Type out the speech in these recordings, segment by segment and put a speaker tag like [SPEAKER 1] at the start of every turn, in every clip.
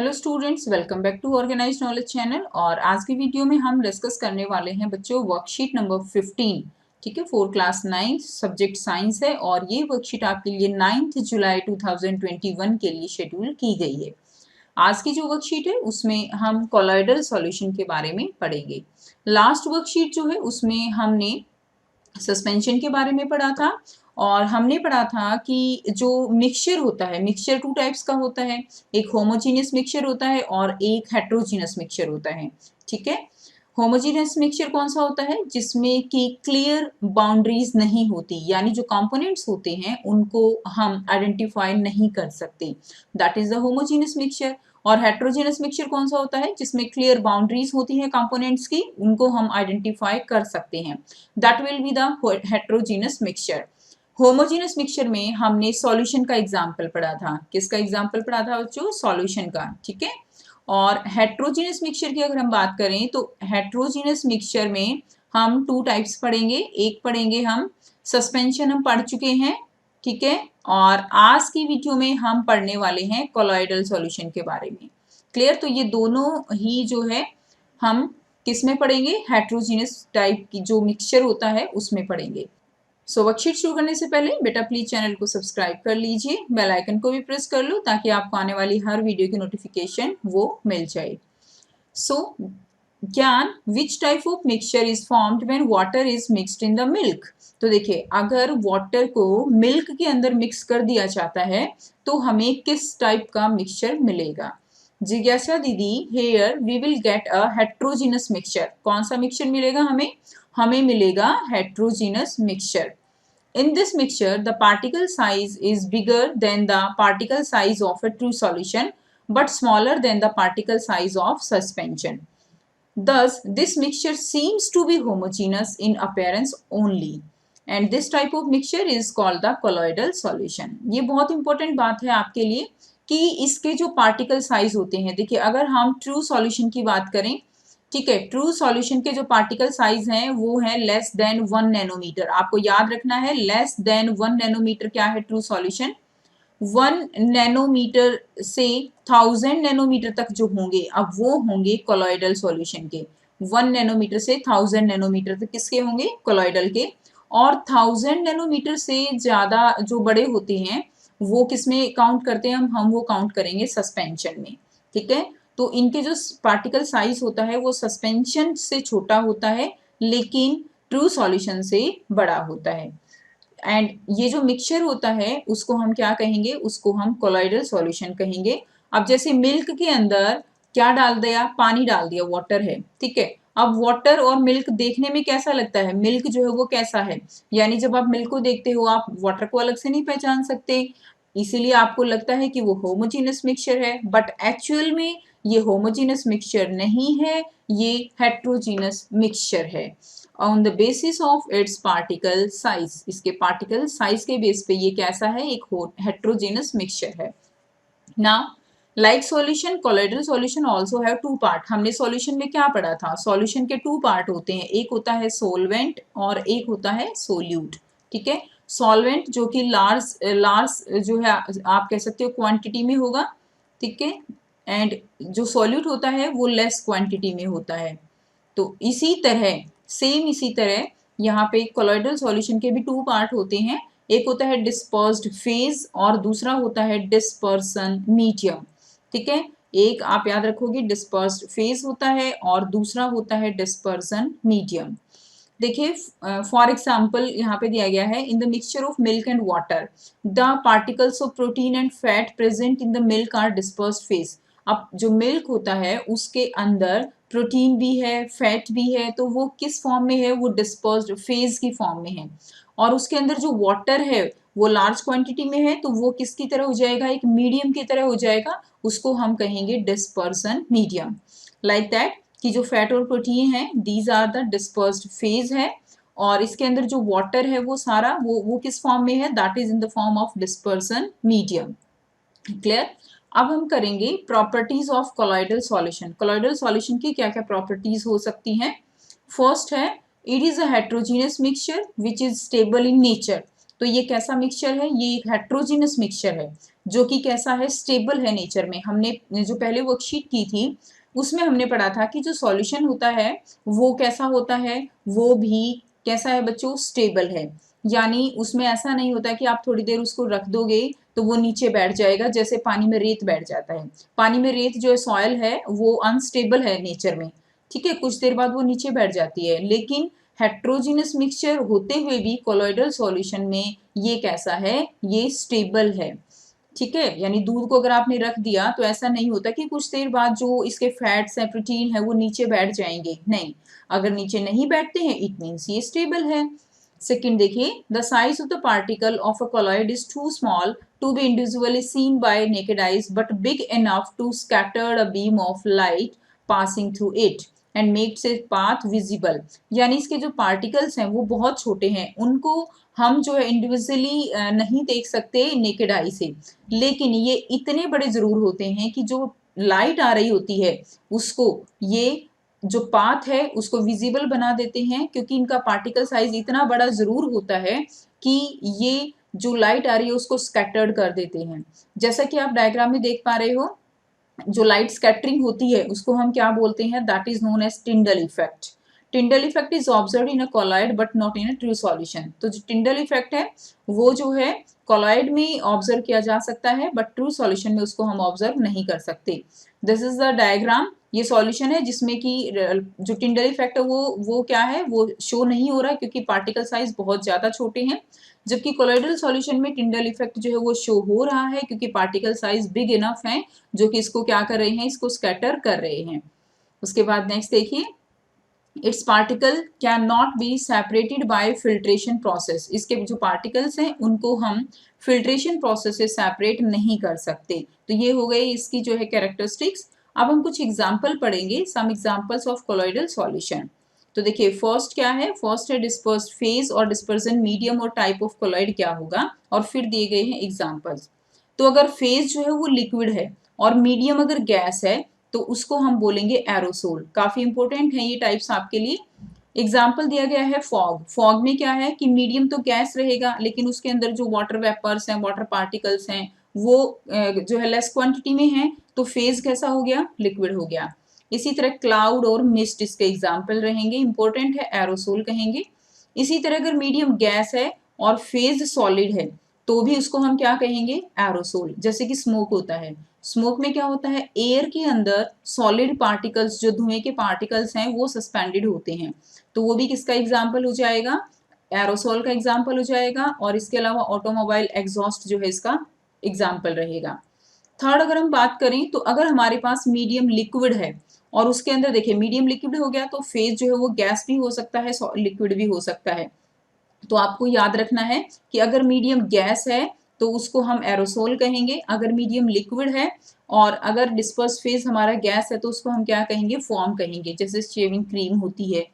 [SPEAKER 1] Hello students, welcome back to organized knowledge channel. और आज की वीडियो में हम डिस्कस करने वाले हैं बच्चों वर्कशीट नंबर 15। ठीक है, 4 क्लास 9 सब्जेक्ट साइंस है और ये वर्कशीट आपके लिए 9 जुलाई 2021 के लिए शेड्यूल की गई है। आज की जो वर्कशीट है उसमें हम कोलॉइडल सॉल्यूशन के बारे में पढ़ेंगे। लास्ट वर्कशीट जो है उसमें हमने सस्पेंशन के बारे में पढ़ा था और हमने पढ़ा था कि जो मिक्सचर होता है, मिक्सचर टू टाइप्स का होता है, एक होमोजीनियस मिक्सचर होता है और एक हेट्रोजीनियस मिक्सचर होता है। ठीक है, होमोजीनियस मिक्सचर कौन सा होता है? जिसमें कि क्लियर बाउंड्रीज नहीं होती, यानी जो कंपोनेंट्स होते हैं उनको हम आइडेंटिफाई नहीं कर सकते, that is the homogeneous mixture. और हेट्रोजीनियस मिक्सचर कौन सा होता है? जिसमें क्लियर बाउंड्रीज होती हैं कंपोनेंट्स की, उनको हम आइडेंटिफाई कर सकते हैं, that will be the heterogeneous mixture. Homogeneous mixture में हमने सॉल्यूशन का एग्जांपल पढ़ा था। किसका एग्जांपल पढ़ा था बच्चों? सॉल्यूशन का। ठीक है, और हेट्रोजीनियस मिक्सचर की अगर हम बात करें तो हेट्रोजीनियस मिक्सचर में हम टू टाइप्स पढ़ेंगे। एक पढ़ेंगे हम सस्पेंशन, हम पढ़ चुके हैं। ठीक है, और आज की वीडियो में हम पढ़ने वाले हैं कोलॉइडल सॉल्यूशन के बारे में। क्लियर? तो ये दोनों ही जो है हम किस में पढ़ेंगे? हेट्रोजीनियस टाइप की जो मिक्सचर होता है उसमें पढ़ेंगे। सो वर्कशीट शुरू करने से पहले बेटा प्लीज चैनल को सब्सक्राइब कर लीजिए, बेल आइकन को भी प्रेस कर लो ताकि आपको आने वाली हर वीडियो की नोटिफिकेशन वो मिल जाए। सो ज्ञान, which type of mixture is formed when water is mixed in the milk. तो देखिए, अगर वाटर को मिल्क के अंदर मिक्स कर दिया जाता है तो हमें किस टाइप का मिक्सचर मिलेगा? जिज्ञासा दीदी, here we will get a heterogeneous mixture. कौन सा मिक्सचर मिलेगा हमें? हमें मिलेगा heterogeneous mixture. In this mixture, the particle size is bigger than the particle size of a true solution, but smaller than the particle size of suspension. Thus, this mixture seems to be homogeneous in appearance only. And this type of mixture is called the colloidal solution. ये बहुत important बात है आपके लिए कि इसके जो particle size होते हैं, देखिए अगर हम ट्रू सॉल्यूशन की बात करें, ठीक है, ट्रू सॉल्यूशन के जो पार्टिकल साइज हैं वो है लेस देन 1 नैनोमीटर। आपको याद रखना है, लेस देन 1 नैनोमीटर क्या है? True solution. 1 नैनोमीटर से 1000 नैनोमीटर तक जो होंगे, अब वो होंगे कोलॉइडल सॉल्यूशन के। 1 नैनोमीटर से 1000 नैनोमीटर तक किसके होंगे? कोलॉइडल के। और 1000 नैनोमीटर से ज्यादा जो बड़े होते हैं वो किसमें काउंट करते हैं? हम वो काउंट करेंगे सस्पेंशन में। ठीक है, तो इनके जो पार्टिकल साइज होता है वो सस्पेंशन से छोटा होता है लेकिन ट्रू सॉल्यूशन से बड़ा होता है। एंड ये जो मिक्सचर होता है उसको हम क्या कहेंगे? उसको हम कोलॉइडल सॉल्यूशन कहेंगे। अब जैसे मिल्क के अंदर क्या डाल दिया? पानी डाल दिया, वाटर है। ठीक है, अब वाटर और मिल्क देखने में कैसा लगता है? मिल्क जो है वो कैसा है? यानी जब आप मिल्क को देखते हो आप वाटर को अलग से नहीं पहचान सकते, इसीलिए आपको लगता है कि वो होमोजीनस मिक्सचर है, बट एक्चुअल में ये होमोजीनस मिक्सचर नहीं है, ये हेट्रोजीनस मिक्सचर है। On the basis of its particle size, इसके पार्टिकल साइज के बेस पे ये कैसा है? एक हेट्रोजीनस मिक्सचर है। Now like solution, colloidal solution also have to part. हमने सॉल्यूशन में क्या पढ़ा था? सॉल्यूशन के टू पार्ट होते हैं, एक होता है सोलवेंट और एक होता है सोल्यूट। ठीक है, सॉल्वेंट जो कि लार्ज लार्ज जो है आप कह सकते हो क्वांटिटी में होगा। ठीक है, एंड जो सॉल्यूट होता है वो लेस क्वांटिटी में होता है। तो इसी तरह, सेम इसी तरह यहाँ पे कोलॉइडल सॉल्यूशन के भी टू पार्ट होते हैं, एक होता है डिस्पर्स्ड फेज और दूसरा होता है डिस्पर्सन मीडियम। ठीक है, एक आप याद रखोगे डिस्पर्स्ड फेज होता है और दूसरा होता है डिस्पर्सन मीडियम। देखिए फॉर एग्जाम्पल यहाँ पे दिया गया है, in the mixture of milk and water the particles of protein and fat present in the milk are dispersed phase. अब जो मिल्क होता है उसके अंदर प्रोटीन भी है, फैट भी है, तो वो किस फॉर्म में है? वो डिस्पर्स्ड फेज की फॉर्म में है। और उसके अंदर जो वाटर है वो लार्ज क्वांटिटी में है, तो वो किसकी तरह हो जाएगा? एक मीडियम की तरह हो जाएगा, उसको हम कहेंगे डिस्पर्सन मीडियम। लाइक दैट कि जो फैट और प्रोटीन है these are the dispersed phase है, और इसके अंदर जो वाटर है वो सारा वो किस फॉर्म में है? That is in the form of dispersion medium. Clear? अब हम करेंगे properties of colloidal solution. Colloidal solution की क्या क्या प्रॉपर्टीज हो सकती हैं? फर्स्ट है, it is a heterogeneous mixture which is stable in nature. तो ये कैसा मिक्सचर है, ये एक हेट्रोजीनस मिक्सचर है जो कि कैसा है, स्टेबल है नेचर में। हमने जो पहले वर्कशीट की थी उसमें हमने पढ़ा था कि जो सॉल्यूशन होता है वो कैसा होता है, वो भी कैसा है बच्चों, स्टेबल है। यानी उसमें ऐसा नहीं होता कि आप थोड़ी देर उसको रख दोगे तो वो नीचे बैठ जाएगा, जैसे पानी में रेत बैठ जाता है। पानी में रेत जो है, सॉयल है, वो अनस्टेबल है नेचर में, ठीक है, कुछ देर बाद वो नीचे बैठ जाती है। लेकिन हेट्रोजीनस मिक्सचर होते हुए भी कोलॉइडल सॉल्यूशन में ये कैसा है, ये स्टेबल है, ठीक है। यानी दूध को अगर आपने रख दिया तो ऐसा नहीं होता कि कुछ देर बाद जो इसके फैट्स है, प्रोटीन है, वो नीचे बैठ जाएंगे, नहीं। अगर नीचे नहीं बैठते हैं इट मीन्स ये स्टेबल है। सेकंड देखिए, the size of the particle of a colloid is too small to be individually seen by naked eyes but big enough to scatter a beam of light passing through it and makes its path visible। यानी इसके जो particles हैं वो बहुत छोटे हैं, उनको हम जो है इंडिविजुअली नहीं देख सकते नेकेड आई से, लेकिन ये इतने बड़े जरूर होते हैं कि जो लाइट आ रही होती है उसको ये जो पाथ है उसको विजिबल बना देते हैं, क्योंकि इनका पार्टिकल साइज इतना बड़ा जरूर होता है कि ये जो लाइट आ रही है उसको स्कैटर्ड कर देते हैं। जैसा कि आप डायग्राम में देख पा रहे हो, जो लाइट स्कैटरिंग होती है उसको हम क्या बोलते हैं, that is known as Tyndall effect. Tyndall effect is observe in a colloid but not in a true solution. तो जो टिंडल इफेक्ट है वो जो है कॉलॉइड में ऑब्जर्व किया जा सकता है, बट ट्रू सॉल्यूशन में उसको हम ऑब्जर्व नहीं कर सकते। दिस इज द डायग्राम, ये सॉल्यूशन है जिसमें कि जो टिंडल इफेक्ट है वो क्या है, वो शो नहीं हो रहा है क्योंकि पार्टिकल साइज बहुत ज्यादा छोटे हैं। जबकि कोलॉइडल सॉल्यूशन में टिंडल इफेक्ट जो है वो शो हो रहा है क्योंकि पार्टिकल साइज बिग इनफ है जो कि इसको क्या कर रहे हैं, इसको स्कैटर कर रहे हैं। उसके बाद नेक्स्ट देखिए, it's particle can not be separated by filtration process. इसके जो पार्टिकल्स हैं उनको हम फिल्ट्रेशन प्रोसेस से सेपरेट नहीं कर सकते। तो ये हो गई इसकी जो है कैरेक्टरिस्टिक्स। अब हम कुछ एग्जाम्पल पढ़ेंगे, some examples of colloidal solution. तो देखिए फर्स्ट क्या है, फर्स्ट है डिस्पर्स फेज और डिस्पर्सन मीडियम और टाइप ऑफ कोलॉइड क्या होगा, और फिर दिए गए हैं एग्जाम्पल्स। तो अगर फेज जो है वो लिक्विड है और मीडियम अगर गैस है तो उसको हम बोलेंगे एरोसोल। काफी इंपॉर्टेंट है ये टाइप्स आपके लिए। एग्जाम्पल दिया गया है फॉग। फॉग में क्या है कि मीडियम तो गैस रहेगा लेकिन उसके अंदर जो वाटर वेपर्स हैं, वाटर पार्टिकल्स हैं, वो जो है लेस क्वांटिटी में है, तो फेज कैसा हो गया, लिक्विड हो गया। इसी तरह क्लाउड और मिस्ट इसके एग्जाम्पल रहेंगे, इंपॉर्टेंट है, एरोसोल कहेंगे। इसी तरह अगर मीडियम गैस है और फेज सॉलिड है तो भी उसको हम क्या कहेंगे, एरोसोल। जैसे कि स्मोक होता है, स्मोक में क्या होता है, एयर के अंदर सॉलिड पार्टिकल्स, जो धुएं के पार्टिकल्स हैं वो सस्पेंडेड होते हैं, तो वो भी किसका एग्जाम्पल हो जाएगा, एरोसोल का एग्जाम्पल हो जाएगा। और इसके अलावा ऑटोमोबाइल एग्जॉस्ट जो है इसका एग्जाम्पल रहेगा। थर्ड अगर हम बात करें तो अगर हमारे पास मीडियम लिक्विड है और उसके अंदर देखिए मीडियम लिक्विड हो गया तो फेज जो है वो गैस भी हो सकता है, लिक्विड भी हो सकता है। तो आपको याद रखना है कि अगर मीडियम गैस है तो उसको हम एरोसोल कहेंगे, अगर मीडियम लिक्विड है और अगर डिस्पर्स फेज हमारा गैस है तो उसको हम क्या कहेंगे, फॉर्म कहेंगे, जैसे शेविंग क्रीम होती है।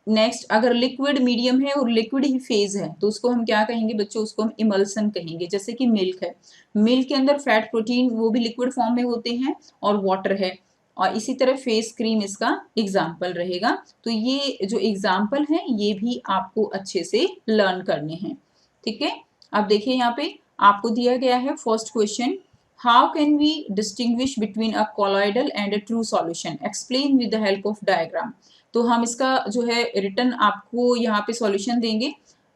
[SPEAKER 1] नेक्स्ट अगर लिक्विड मीडियम है और लिक्विड ही फेज है तो उसको हम क्या कहेंगे बच्चों, उसको हम इमल्सन कहेंगे। जैसे कि मिल्क है, मिल्क के अंदर फैट प्रोटीन वो भी लिक्विड फॉर्म में होते हैं और वाटर है, और इसी तरह फेस क्रीम इसका एग्जाम्पल रहेगा। तो ये जो एग्जाम्पल हैं ये भी आपको अच्छे से लर्न करने हैं, ठीक है। अब देखिए यहाँ पे आपको दिया गया है first question, how can we distinguish between a colloidal and a true solution, explain with the help of diagram. तो हम इसका जो है रिटर्न आपको यहाँ पे सॉल्यूशन देंगे।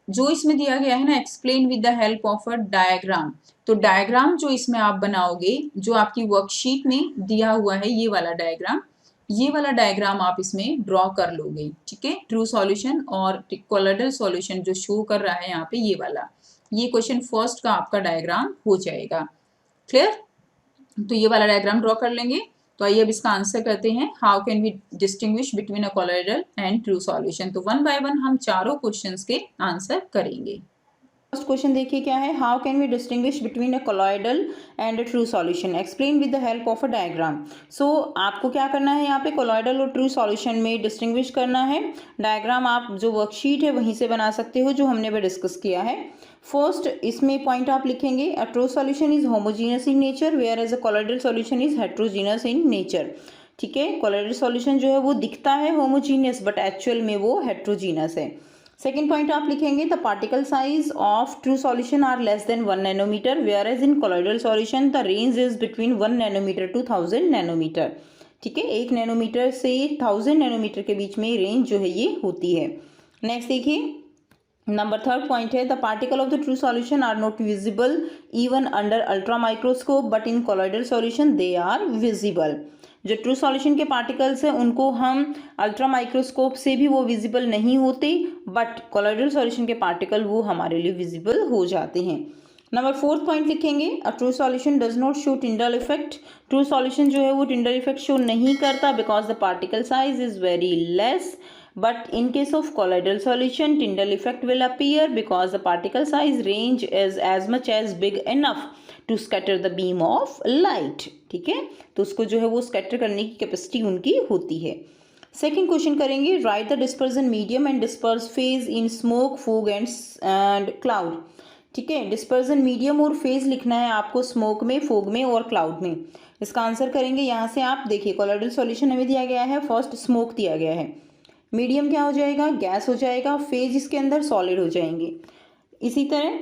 [SPEAKER 1] जो इसमें दिया गया है ना, explain with the help of a diagram, तो डायग्राम जो इसमें आप बनाओगे, जो आपकी वर्कशीट में दिया हुआ है ये वाला डायग्राम, ये वाला डायग्राम आप इसमें ड्रॉ कर लोगे, ठीक है। ट्रू सॉल्यूशन और कोलॉइडल सॉल्यूशन जो शो कर रहा है यहाँ पे ये वाला, ये क्वेश्चन फर्स्ट का आपका डायग्राम हो जाएगा। क्लियर, तो ये वाला डायग्राम ड्रॉ कर लेंगे। तो आइए अब इसका आंसर करते हैं, how can we distinguish between a colloidal and true solution. तो वन बाय वन हम चारों क्वेश्चंस के आंसर करेंगे।
[SPEAKER 2] फर्स्ट क्वेश्चन देखिए क्या है, how can we distinguish between a colloidal and a true solution, explain with the help of a diagram. So आपको क्या करना है, यहाँ पे कोलॉइडल और ट्रू सॉल्यूशन में डिस्टिंग्विश करना है। डायग्राम आप जो वर्कशीट है वहीं से बना सकते हो जो हमने भी डिस्कस किया है। फर्स्ट इसमें पॉइंट आप लिखेंगे, a true solution is homogeneous in nature whereas a colloidal solution is heterogeneous in nature. ठीक है, कोलॉइडल सॉल्यूशन जो है वो दिखता है होमोजीनियस बट एक्चुअल में वो हेट्रोजीनियस है। सेकेंड पॉइंट आप लिखेंगे the particle size of true solution are less than 1 nanometer whereas in colloidal solution the range is between 1 nanometer to 1000 nanometer. ठीक है, 1 नैनोमीटर से 1000 नैनोमीटर के बीच में रेंज जो है ये होती है। नेक्स्ट देखिए, नंबर थर्ड पॉइंट है the particle of the true solution are not visible even under ultra microscope but in colloidal solution they are visible. जो ट्रू सॉल्यूशन के पार्टिकल्स हैं उनको हम अल्ट्रा माइक्रोस्कोप से भी वो विजिबल नहीं होते, बट कोलॉइडल सॉल्यूशन के पार्टिकल वो हमारे लिए विजिबल हो जाते हैं। नंबर फोर्थ पॉइंट लिखेंगे a true solution does not show Tyndall effect. True solution जो है वो टिंडल इफेक्ट शो नहीं करता because the particle size is very less, but in case of colloidal solution Tyndall effect will appear because the particle size range is as much as big enough to scatter the beam of light। ठीक है, तो उसको जो है वो scatter करने की capacity उनकी होती है। सेकेंड क्वेश्चन करेंगे right the dispersion medium and disperse phase in smoke fog and cloud. ठीक है, डिस्पर्जन मीडियम और फेज लिखना है आपको स्मोक में, फोग में और क्लाउड में। इसका आंसर करेंगे यहाँ से आप देखिए कोलॉइडल सॉल्यूशन हमें दिया गया है, फर्स्ट स्मोक दिया गया है, मीडियम क्या हो जाएगा, गैस हो जाएगा, फेज इसके अंदर सॉलिड हो जाएंगे। इसी तरह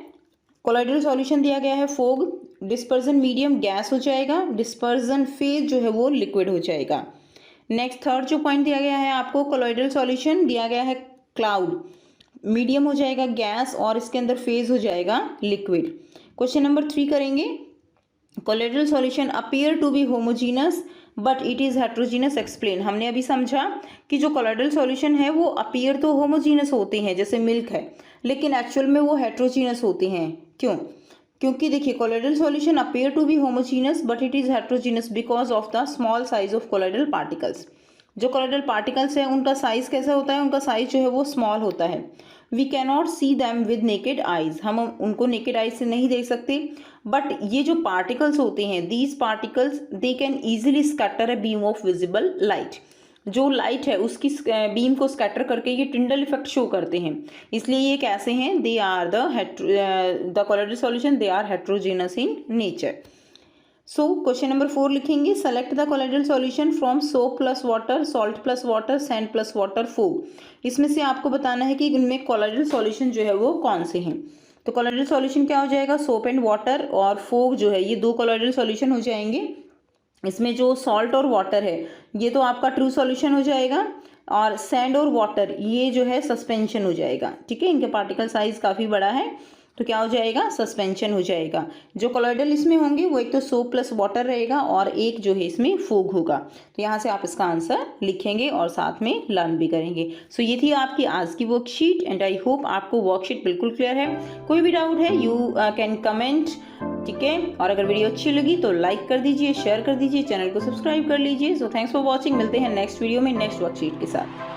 [SPEAKER 2] कोलॉइडल सॉल्यूशन दिया गया है फोग, डिस्पर्जन मीडियम गैस हो जाएगा, डिस्पर्जन फेज जो है वो लिक्विड हो जाएगा। नेक्स्ट थर्ड जो पॉइंट दिया गया है आपको कोलॉइडल सॉल्यूशन दिया गया है क्लाउड, मीडियम हो जाएगा गैस और इसके अंदर फेज हो जाएगा लिक्विड। क्वेश्चन नंबर 3 करेंगे colloidal solution appear to be homogeneous but it is heterogeneous explain. हमने अभी समझा कि जो कोलॉइडल सॉल्यूशन है वो अपीयर तो होमोजीनस होते हैं जैसे मिल्क है, लेकिन एक्चुअल में वो हेट्रोजीनस होते हैं। क्यों? क्योंकि देखिए colloidal solution appear to be homogeneous but it is heterogeneous because of the small size of colloidal particles. जो कोलॉइडल पार्टिकल्स हैं उनका साइज कैसा होता है, उनका साइज जो है वो स्मॉल होता है। We cannot see them with naked eyes, हम उनको नेकेड आइज से नहीं देख सकते, बट ये जो पार्टिकल्स होते हैं these particles they can easily scatter a beam of visible light. जो लाइट है उसकी बीम को स्कैटर करके ये टिंडल इफेक्ट शो करते हैं, इसलिए ये कैसे हैं, they are the colloidal solution they are heterogeneous in nature. So question number 4 लिखेंगे select the colloidal solution from soap plus water, salt plus water, sand plus water, fog. इसमें से आपको बताना है कि इनमें कोलॉइडल सॉल्यूशन जो है वो कौन से हैं। तो कोलॉइडल सॉल्यूशन क्या हो जाएगा, सोप एंड वाटर और फोग जो है ये 2 कोलॉइडल सॉल्यूशन हो जाएंगे। इसमें जो सॉल्ट और वाटर है ये तो आपका ट्रू सॉल्यूशन हो जाएगा और सैंड और वाटर ये जो है सस्पेंशन हो जाएगा। ठीक है, इनके पार्टिकल साइज काफ़ी बड़ा है तो क्या हो जाएगा, सस्पेंशन हो जाएगा। जो कोलॉइडल इसमें होंगे वो एक तो सोप प्लस वाटर रहेगा और एक जो है इसमें फोग होगा। तो यहाँ से आप इसका आंसर लिखेंगे और साथ में लर्न भी करेंगे। सो ये थी आपकी आज की वर्कशीट एंड आई होप आपको वर्कशीट बिल्कुल क्लियर है। कोई भी डाउट है यू कैन कमेंट। ठीक है, और अगर वीडियो अच्छी लगी तो लाइक कर दीजिए, शेयर कर दीजिए, चैनल को सब्सक्राइब कर लीजिए। सो थैंक्स फॉर वॉचिंग, मिलते हैं नेक्स्ट वीडियो में नेक्स्ट वर्कशीट के साथ।